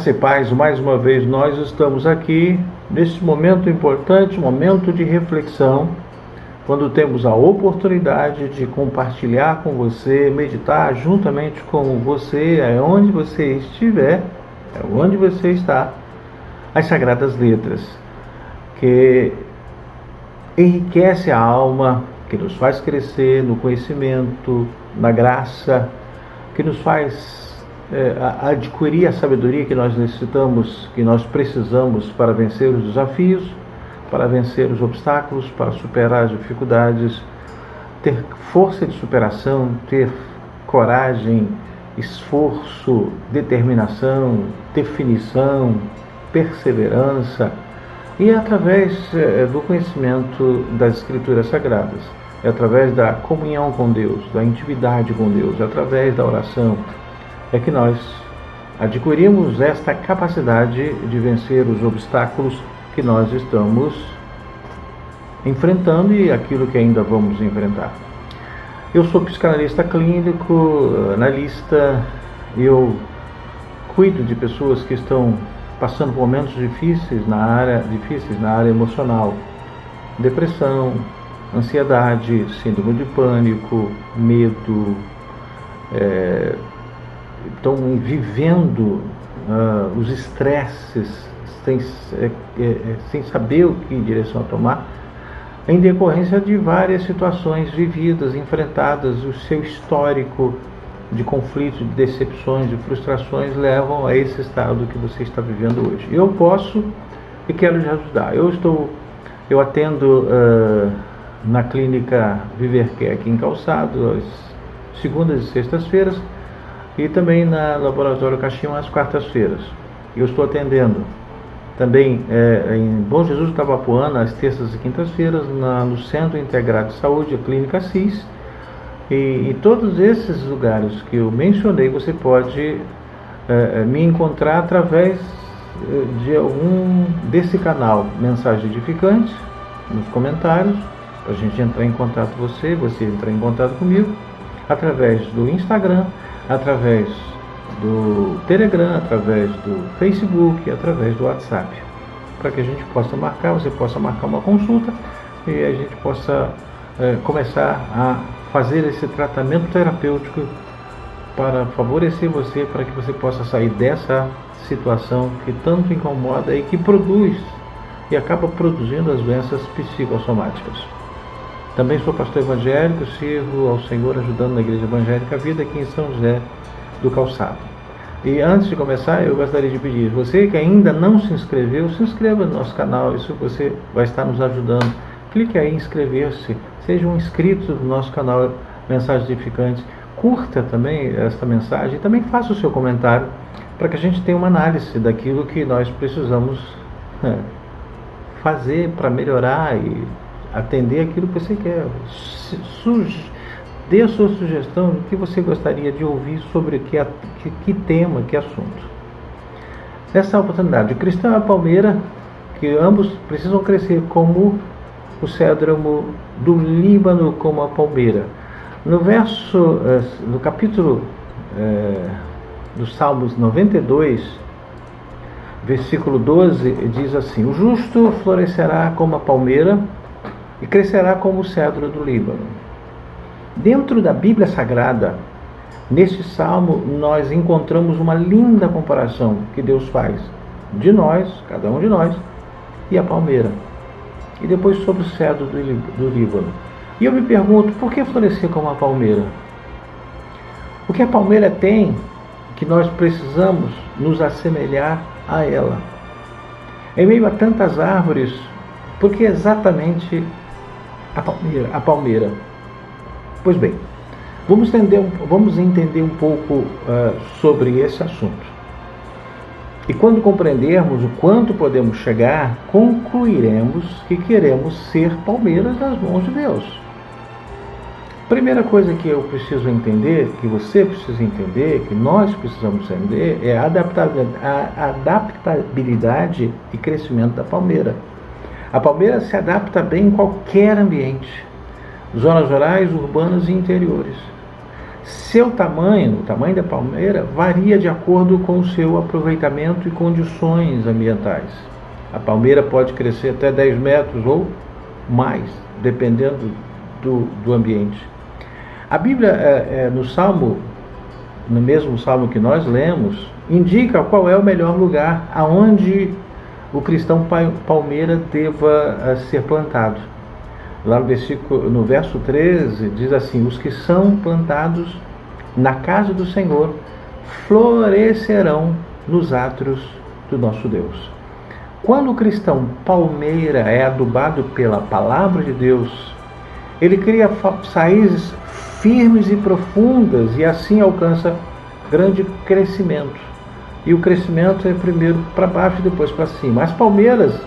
Graça e paz, mais uma vez nós estamos aqui nesse momento importante, momento de reflexão, quando temos a oportunidade de compartilhar com você, meditar juntamente com você, onde você estiver, onde você está, as Sagradas Letras, que enriquece a alma, que nos faz crescer no conhecimento, na graça, que nos faz adquirir a sabedoria que nós necessitamos, que nós precisamos para vencer os desafios, para vencer os obstáculos, para superar as dificuldades, ter força de superação, ter coragem, esforço, determinação, definição, perseverança, e é através do conhecimento das Escrituras Sagradas, é através da comunhão com Deus, da intimidade com Deus, é através da oração, é que nós adquirimos esta capacidade de vencer os obstáculos que nós estamos enfrentando e aquilo que ainda vamos enfrentar. Eu sou psicanalista clínico, analista, eu cuido de pessoas que estão passando por momentos difíceis na área emocional, depressão, ansiedade, síndrome de pânico, medo, estão vivendo os estresses sem saber o que direção tomar, em decorrência de várias situações vividas, enfrentadas. O seu histórico de conflitos, de decepções, de frustrações levam a esse estado que você está vivendo hoje. Eu posso e quero lhe ajudar. Eu atendo na clínica Viver Care aqui em Calçado, às segundas e sextas-feiras, e também na Laboratório Caixinha às quartas-feiras. Eu estou atendendo também em Bom Jesus do Tabapuana, às terças e quintas-feiras, no Centro Integrado de Saúde, a Clínica CIS. E em todos esses lugares que eu mencionei, você pode me encontrar através de algum desse canal Mensagem Edificante, nos comentários, para a gente entrar em contato com você entrar em contato comigo, através do Instagram, através do Telegram, através do Facebook, através do WhatsApp, para que a gente possa marcar, você possa marcar uma consulta e a gente possa começar a fazer esse tratamento terapêutico para favorecer você, para que você possa sair dessa situação que tanto incomoda e que produz e acaba produzindo as doenças psicossomáticas. Também sou pastor evangélico, sirvo ao Senhor ajudando na Igreja Evangélica Vida aqui em São José do Calçado. E antes de começar, eu gostaria de pedir, você que ainda não se inscreveu, se inscreva no nosso canal, isso você vai estar nos ajudando. Clique aí em inscrever-se, seja um inscrito do nosso canal Mensagens Edificantes, curta também esta mensagem e também faça o seu comentário para que a gente tenha uma análise daquilo que nós precisamos fazer para melhorar e atender aquilo que você quer. Dê a sua sugestão do que você gostaria de ouvir sobre que tema, que assunto. Nessa oportunidade, o cristão e a palmeira, que ambos precisam crescer como o cédro do Líbano, como a palmeira. No capítulo dos Salmos 92, versículo 12, diz assim: o justo florescerá como a palmeira e crescerá como o cedro do Líbano. Dentro da Bíblia Sagrada, neste salmo, nós encontramos uma linda comparação que Deus faz de nós, cada um de nós, e a palmeira. E depois sobre o cedro do Líbano. E eu me pergunto, por que florescer como a palmeira? O que a palmeira tem que nós precisamos nos assemelhar a ela? Em meio a tantas árvores, por que exatamente a palmeira? Pois bem, vamos entender um pouco sobre esse assunto. E quando compreendermos o quanto podemos chegar, concluiremos que queremos ser palmeiras nas mãos de Deus. Primeira coisa que eu preciso entender, que você precisa entender, que nós precisamos entender, é a adaptabilidade e crescimento da palmeira. A palmeira se adapta bem em qualquer ambiente, zonas rurais, urbanas e interiores. Seu tamanho, o tamanho da palmeira, varia de acordo com o seu aproveitamento e condições ambientais. A palmeira pode crescer até 10 metros ou mais, dependendo do ambiente. A Bíblia, no mesmo Salmo que nós lemos, indica qual é o melhor lugar aonde o cristão palmeira deva ser plantado. Lá no verso 13, diz assim: os que são plantados na casa do Senhor florescerão nos átrios do nosso Deus. Quando o cristão palmeira é adubado pela palavra de Deus, ele cria raízes firmes e profundas e assim alcança grande crescimento. E o crescimento é primeiro para baixo e depois para cima. As palmeiras,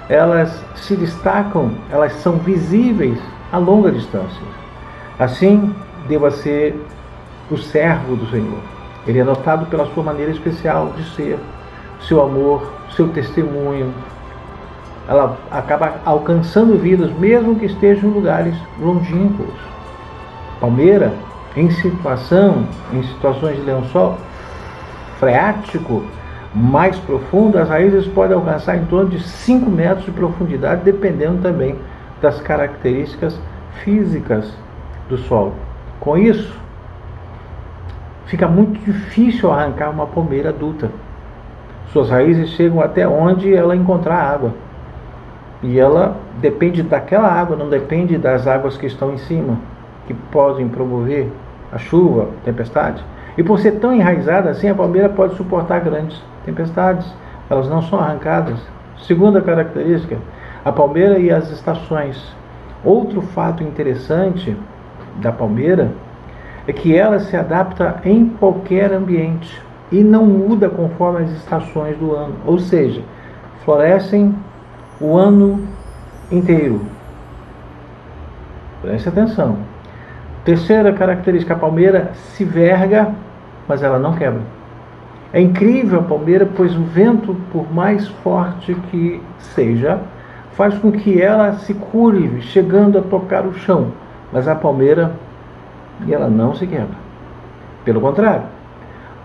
elas se destacam, elas são visíveis a longa distância. Assim, deva ser o servo do Senhor. Ele é notado pela sua maneira especial de ser, seu amor, seu testemunho. Ela acaba alcançando vidas, mesmo que esteja em lugares longínquos. Palmeira, em situações de lençol freático mais profundo, as raízes podem alcançar em torno de 5 metros de profundidade, dependendo também das características físicas do solo. Com isso, fica muito difícil arrancar uma palmeira adulta. Suas raízes chegam até onde ela encontrar água. E ela depende daquela água, não depende das águas que estão em cima, que podem promover a chuva, a tempestade. E por ser tão enraizada assim, a palmeira pode suportar grandes tempestades. Elas não são arrancadas. Segunda característica, a palmeira e as estações. Outro fato interessante da palmeira é que ela se adapta em qualquer ambiente e não muda conforme as estações do ano. Ou seja, florescem o ano inteiro. Preste atenção. Terceira característica, a palmeira se verga, mas ela não quebra. É incrível a palmeira, pois o vento, por mais forte que seja, faz com que ela se curve, chegando a tocar o chão. Mas a palmeira, ela não se quebra. Pelo contrário,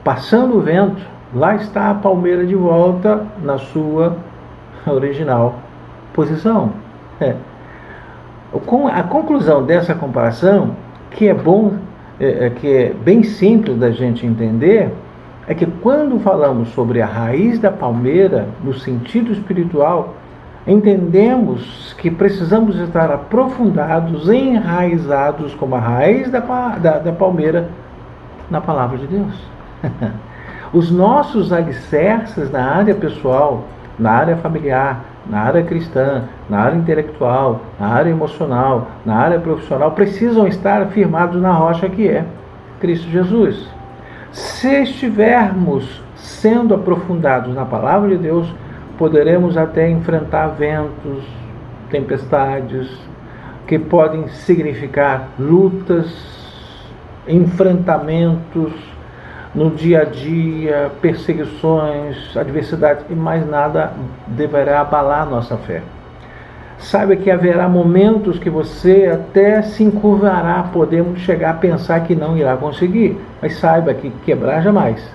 passando o vento, lá está a palmeira de volta na sua original posição. A conclusão dessa comparação, que é que é bem simples da gente entender, é que quando falamos sobre a raiz da palmeira, no sentido espiritual, entendemos que precisamos estar aprofundados, enraizados como a raiz da palmeira na palavra de Deus. Os nossos alicerces na área pessoal, na área familiar, na área cristã, na área intelectual, na área emocional, na área profissional, precisam estar firmados na rocha que é Cristo Jesus. Se estivermos sendo aprofundados na palavra de Deus, poderemos até enfrentar ventos, tempestades, que podem significar lutas, enfrentamentos no dia a dia, perseguições, adversidades, e mais nada deverá abalar a nossa fé. Saiba que haverá momentos que você até se encurvará, podemos chegar a pensar que não irá conseguir, mas saiba que quebrar jamais,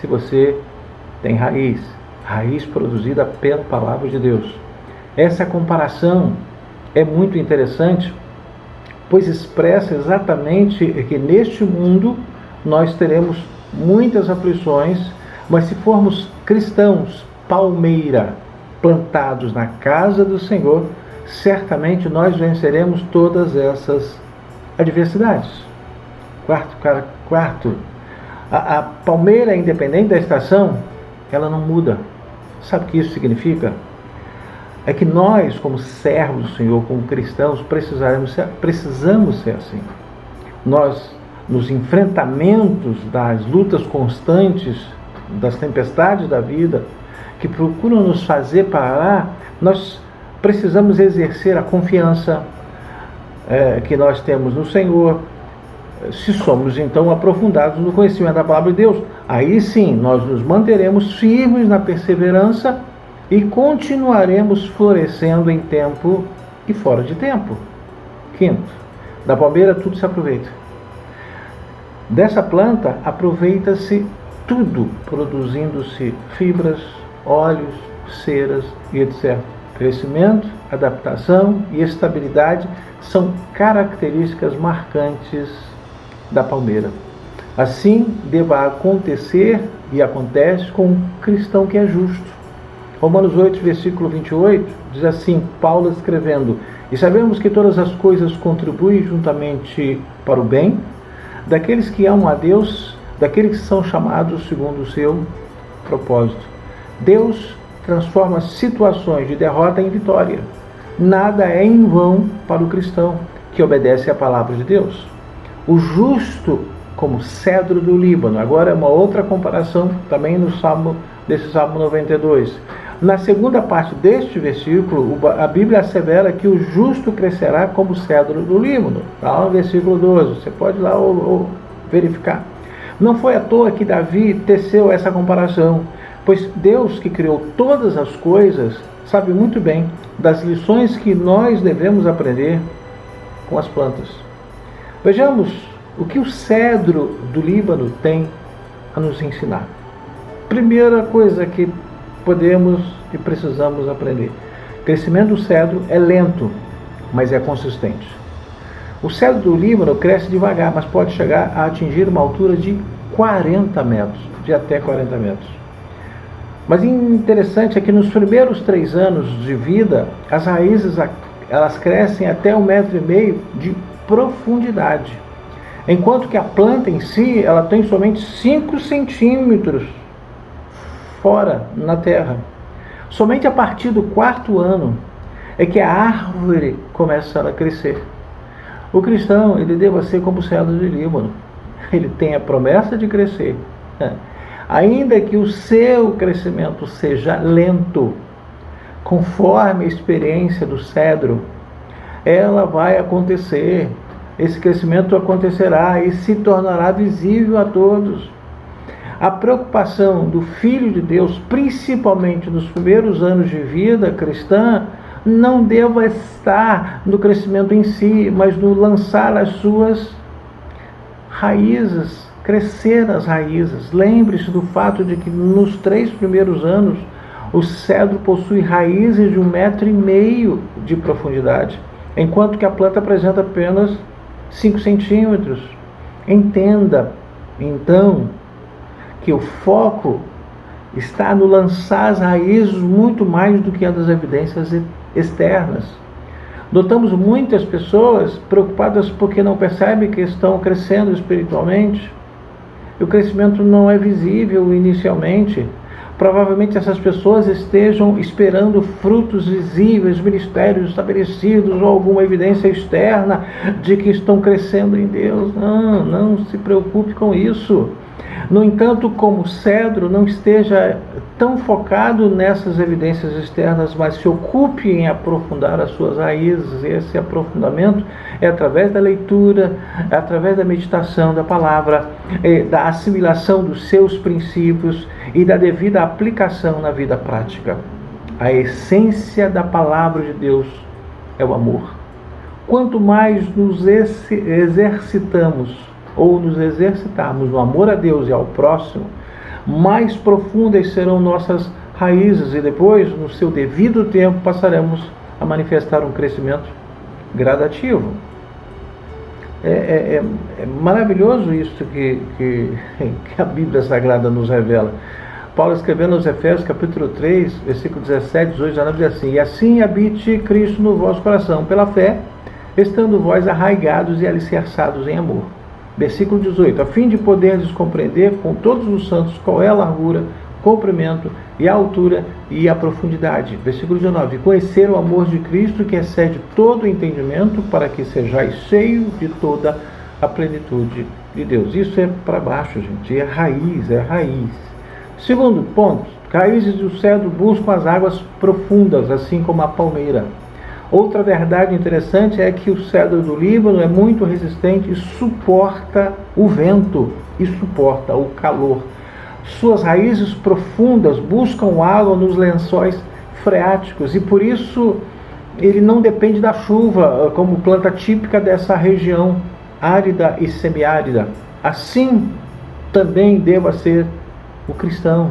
se você tem raiz produzida pela palavra de Deus. Essa comparação é muito interessante, pois expressa exatamente que neste mundo nós teremos muitas aflições, mas se formos cristãos, palmeira, plantados na casa do Senhor, certamente nós venceremos todas essas adversidades. Quarto, a palmeira, independente da estação, ela não muda. Sabe o que isso significa? É que nós, como servos do Senhor, como cristãos, precisamos ser assim. Nós, nos enfrentamentos das lutas constantes, das tempestades da vida, que procuram nos fazer parar, nós precisamos exercer a confiança que nós temos no Senhor. Se somos então aprofundados no conhecimento da palavra de Deus, aí sim nós nos manteremos firmes na perseverança e continuaremos florescendo em tempo e fora de tempo. Quinto, da palmeira tudo se aproveita. Dessa planta aproveita-se tudo, produzindo-se fibras, óleos, ceras e etc. Crescimento, adaptação e estabilidade são características marcantes da palmeira. Assim deva acontecer e acontece com um cristão que é justo. Romanos 8, versículo 28, diz assim, Paulo escrevendo, e sabemos que todas as coisas contribuem juntamente para o bem daqueles que amam a Deus, daqueles que são chamados segundo o seu propósito. Deus transforma situações de derrota em vitória. Nada é em vão para o cristão que obedece à palavra de Deus. O justo como cedro do Líbano. Agora é uma outra comparação também no Salmo 92. Na segunda parte deste versículo, a Bíblia assevera que o justo crescerá como cedro do Líbano. Está lá no versículo 12. Você pode ir lá ou verificar. Não foi à toa que Davi teceu essa comparação, pois Deus, que criou todas as coisas, sabe muito bem das lições que nós devemos aprender com as plantas. Vejamos o que o cedro do Líbano tem a nos ensinar. Primeira coisa que podemos e precisamos aprender. O crescimento do cedro é lento, mas é consistente. O cedro do Líbano cresce devagar, mas pode chegar a atingir uma altura de 40 metros, de até 40 metros. Mas interessante é que nos primeiros 3 anos de vida, as raízes elas crescem até 1,5 metro de profundidade, enquanto que a planta em si ela tem somente 5 centímetros fora na terra. Somente a partir do 4º ano é que a árvore começa a crescer. O cristão, ele deva ser como o cedro de Líbano. Ele tem a promessa de crescer. Ainda que o seu crescimento seja lento, conforme a experiência do cedro, ela vai acontecer. Esse crescimento acontecerá e se tornará visível a todos. A preocupação do Filho de Deus, principalmente nos primeiros anos de vida cristã, não deva estar no crescimento em si, mas no lançar as suas raízes, crescer as raízes. Lembre-se do fato de que nos 3 primeiros anos, o cedro possui raízes de 1,5 metro de profundidade, enquanto que a planta apresenta apenas 5 centímetros. Entenda, então, que o foco está no lançar as raízes muito mais do que das evidências externas. Notamos muitas pessoas preocupadas porque não percebem que estão crescendo espiritualmente. O crescimento não é visível inicialmente. Provavelmente essas pessoas estejam esperando frutos visíveis, ministérios estabelecidos ou alguma evidência externa de que estão crescendo em Deus. Não se preocupe com isso. No entanto, como cedro, não esteja tão focado nessas evidências externas, mas se ocupe em aprofundar as suas raízes. Esse aprofundamento é através da leitura, é através da meditação da palavra, da assimilação dos seus princípios e da devida aplicação na vida prática. A essência da palavra de Deus é o amor. Quanto mais nos exercitamos ou nos exercitarmos no amor a Deus e ao próximo, mais profundas serão nossas raízes e depois, no seu devido tempo, passaremos a manifestar um crescimento gradativo. É maravilhoso isso que a Bíblia Sagrada nos revela. Paulo escrevendo aos Efésios, capítulo 3, versículo 17, 18, 19, diz assim: E assim habite Cristo no vosso coração, pela fé, estando vós arraigados e alicerçados em amor. Versículo 18, a fim de poderdes compreender com todos os santos qual é a largura, comprimento e a altura e a profundidade. Versículo 19, conhecer o amor de Cristo que excede todo o entendimento, para que sejais cheio de toda a plenitude de Deus. Isso é para baixo, gente, é raiz. Segundo ponto, raízes do cedro buscam as águas profundas, assim como a palmeira. Outra verdade interessante é que o cedro do Líbano é muito resistente e suporta o vento e suporta o calor. Suas raízes profundas buscam água nos lençóis freáticos e por isso ele não depende da chuva como planta típica dessa região árida e semiárida. assim também deva ser o cristão.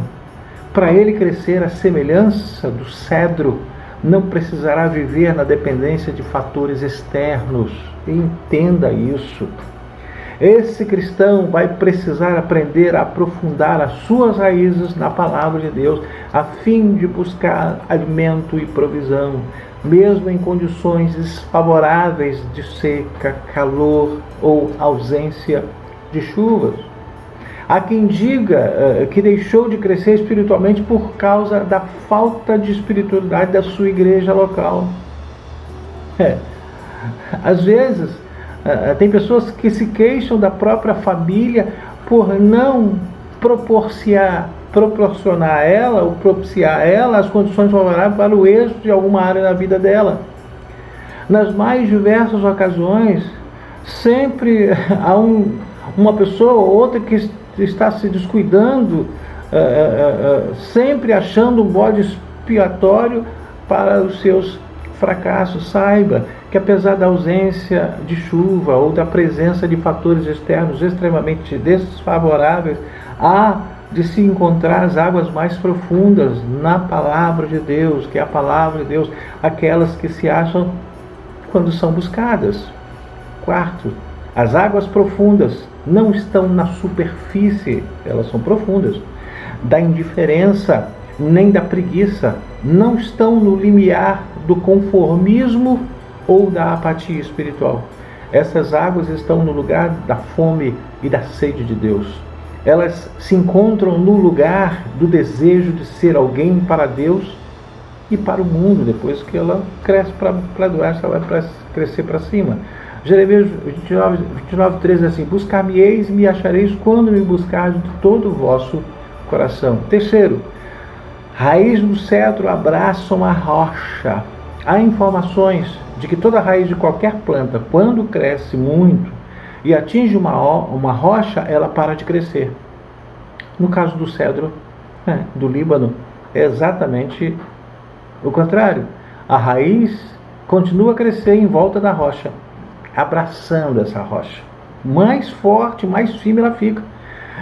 Para ele crescer à semelhança do cedro, não precisará viver na dependência de fatores externos. Entenda isso. Esse cristão vai precisar aprender a aprofundar as suas raízes na palavra de Deus, a fim de buscar alimento e provisão, mesmo em condições desfavoráveis de seca, calor ou ausência de chuvas. Há quem diga que deixou de crescer espiritualmente por causa da falta de espiritualidade da sua igreja local. Às vezes, tem pessoas que se queixam da própria família por não proporcionar a ela ou propiciar a ela as condições favoráveis para o êxito de alguma área da vida dela. Nas mais diversas ocasiões, sempre há uma pessoa ou outra que está se descuidando, sempre achando um bode expiatório para os seus fracassos. Saiba que apesar da ausência de chuva ou da presença de fatores externos extremamente desfavoráveis, há de se encontrar as águas mais profundas na palavra de Deus, que é a palavra de Deus, aquelas que se acham quando são buscadas. Quarto, as águas profundas não estão na superfície, elas são profundas, da indiferença nem da preguiça, não estão no limiar do conformismo ou da apatia espiritual. Essas águas estão no lugar da fome e da sede de Deus. Elas se encontram no lugar do desejo de ser alguém para Deus e para o mundo. Depois que ela cresce para doar, ela vai crescer para cima. Jeremias 29:13 diz assim: buscar-me-eis e me achareis quando me buscardes de todo o vosso coração. Terceiro, raiz do cedro abraça uma rocha. Há informações de que toda raiz de qualquer planta, quando cresce muito e atinge uma rocha, ela para de crescer. No caso do cedro do Líbano, é exatamente o contrário. A raiz continua a crescer em volta da rocha, abraçando essa rocha. Mais forte, mais firme ela fica.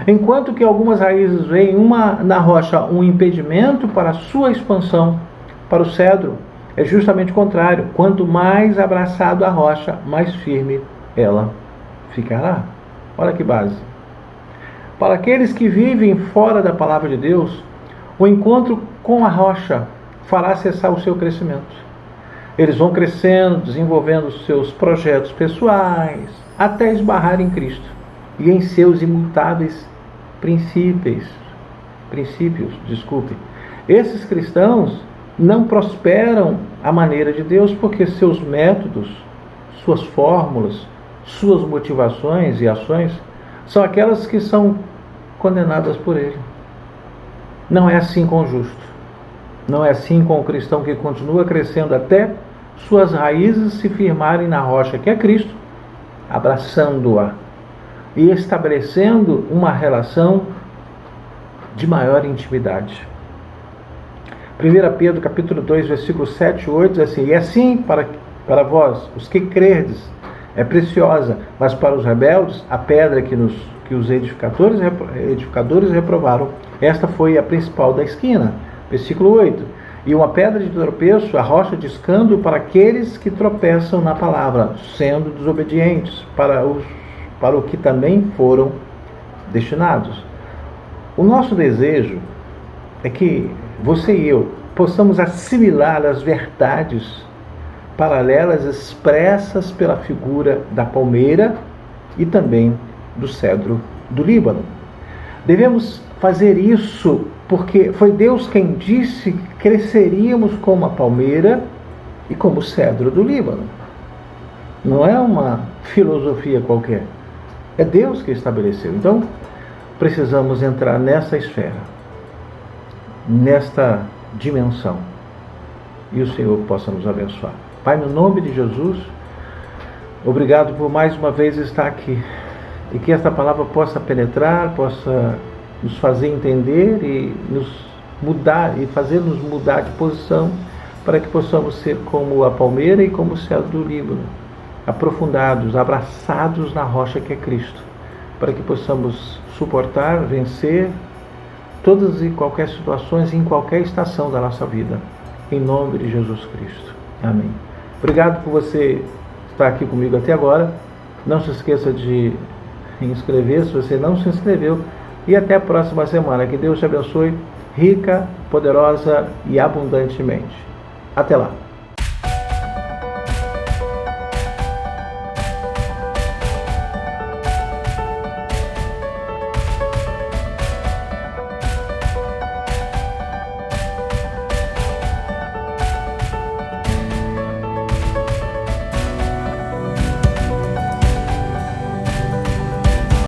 Enquanto que algumas raízes veem na rocha um impedimento para a sua expansão, para o cedro é justamente o contrário. Quanto mais abraçado a rocha, mais firme ela ficará. Olha que base. Para aqueles que vivem fora da palavra de Deus, o encontro com a rocha fará cessar o seu crescimento. Eles vão crescendo, desenvolvendo seus projetos pessoais, até esbarrar em Cristo e em seus imutáveis princípios. Esses cristãos não prosperam à maneira de Deus porque seus métodos, suas fórmulas, suas motivações e ações são aquelas que são condenadas por Ele. Não é assim com o justo. Não é assim com o cristão que continua crescendo até suas raízes se firmarem na rocha que é Cristo, abraçando-a e estabelecendo uma relação de maior intimidade. 1 Pedro capítulo 2, versículos 7 e 8 diz assim: e assim para vós, os que crerdes, é preciosa, mas para os rebeldes, a pedra que os edificadores reprovaram, esta foi a principal da esquina. Versículo 8: e uma pedra de tropeço, a rocha de escândalo para aqueles que tropeçam na palavra, sendo desobedientes, para o que também foram destinados. O nosso desejo é que você e eu possamos assimilar as verdades paralelas expressas pela figura da palmeira e também do cedro do Líbano. Devemos fazer isso porque foi Deus quem disse que cresceríamos como a palmeira e como o cedro do Líbano. Não é uma filosofia qualquer. É Deus que estabeleceu. Então, precisamos entrar nessa esfera, nesta dimensão. E o Senhor possa nos abençoar. Pai, no nome de Jesus, obrigado por mais uma vez estar aqui. E que esta palavra possa penetrar, possa nos fazer entender e nos mudar, e fazer-nos mudar de posição, para que possamos ser como a palmeira e como o cedro do Líbano, aprofundados, abraçados na rocha que é Cristo, para que possamos suportar, vencer todas e qualquer situações em qualquer estação da nossa vida. Em nome de Jesus Cristo. Amém. Obrigado por você estar aqui comigo até agora. Não se esqueça de inscrever se você não se inscreveu. E até a próxima semana. Que Deus te abençoe rica, poderosa e abundantemente. Até lá.